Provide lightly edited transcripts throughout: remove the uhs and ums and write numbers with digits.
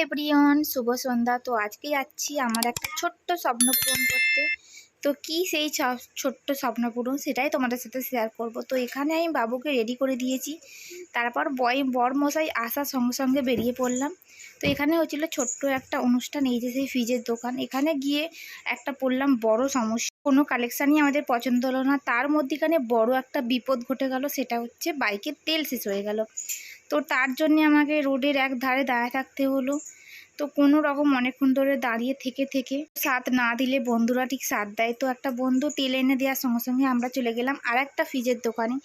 Everyone, শুভ সন্ধ্যা। তো আজকে যাচ্ছি আমার একটা ছোট্ট স্বপ্ন পূরণ করতে। তো কি সেই ছোট্ট স্বপ্ন পূরণ সেটাই তোমাদের সাথে শেয়ার করব। তো এখানে আমি বাবুকে রেডি করে দিয়েছি, তারপর বরমশাই আসার সঙ্গে সঙ্গে বেরিয়ে পড়লাম। তো এখানে হচ্ছিল ছোট্ট একটা অনুষ্ঠান, এই যে সেই ফ্রিজের দোকান। এখানে গিয়ে একটা পড়লাম বড় সমস্যা, কোনো কালেকশানই আমাদের পছন্দ হলো না। তার মধ্যেখানে বড় একটা বিপদ ঘটে গেল, সেটা হচ্ছে বাইকের তেল শেষ হয়ে গেল। তো তার জন্যে আমাকে রোডের এক ধারে দাঁড়িয়ে থাকতে হলো। তো কোনো রকম অনেকক্ষণ ধরে দাঁড়িয়ে থেকে সাথ না দিলে বন্ধুরা ঠিক সাথ দেয়। তো একটা বন্ধু তেল এনে দেওয়ার সঙ্গে সঙ্গে আমরা চলে গেলাম আর একটা ফ্রিজের দোকানে।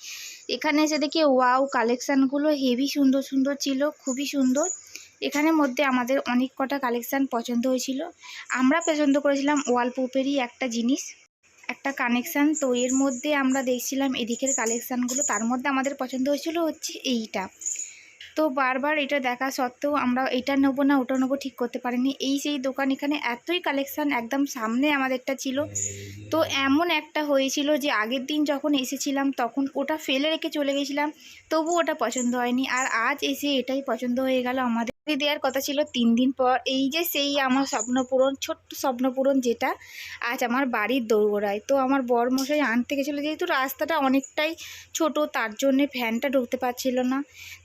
এখানে এসে দেখি ওয়াও, কালেকশানগুলো হেভি সুন্দর সুন্দর ছিল, খুবই সুন্দর। এখানের মধ্যে আমাদের অনেক কটা কালেকশান পছন্দ হয়েছিল। আমরা পছন্দ করেছিলাম ওয়ালপেপারই একটা জিনিস, একটা কানেকশান। তো এর মধ্যে আমরা দেখছিলাম এদিকের কালেকশানগুলো, তার মধ্যে আমাদের পছন্দ হয়েছিল হচ্ছে এইটা। তো বারবার এটা দেখা সত্ত্বেও আমরা এটা নেবো না ওটা নেবো ঠিক করতে পারিনি। এই সেই দোকান, এখানে এতই কালেকশান, একদম সামনে আমাদেরটা ছিল। তো এমন একটা হয়েছিল যে আগের দিন যখন এসেছিলাম তখন ওটা ফেলে রেখে চলে গেছিলাম, তবু ওটা পছন্দ হয়নি। আর আজ এসে এটাই পছন্দ হয়ে গেল। আমাদের দেওয়ার কথা ছিল 3 দিন পর। এই যে সেই আমার স্বপ্নপূরণ, ছোট্ট স্বপ্নপূরণ, যেটা আজ আমার বাড়ির দোরগোড়ায়। তো আমার বরমশাই আনতে গেছিলো, যেহেতু রাস্তাটা অনেকটাই ছোট, তার জন্যে ভ্যানটা ঢুকতে পারছিল না।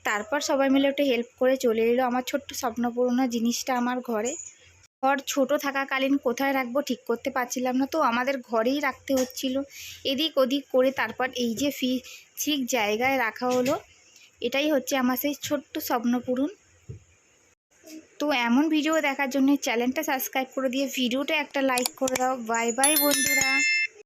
তারপর সবাই মিলে ওটা হেল্প করে চলে এলো আমার ছোট্ট স্বপ্নপূরণ জিনিসটা আমার ঘরে। ঘর ছোট থাকাকালীন কোথায় রাখবো ঠিক করতে পারছিলাম না, তো আমাদের ঘরেই রাখতে হচ্ছিল। এদিক ওদিক করে তারপর এই যে ঠিক জায়গায় রাখা হলো। এটাই হচ্ছে আমার সেই ছোট্ট স্বপ্নপূরণ। তো এমন ভিডিও দেখার জন্য চ্যানেলটা সাবস্ক্রাইব করে দিয়ে ভিডিওটা একটা লাইক করে দাও। বাই বাই বন্ধুরা।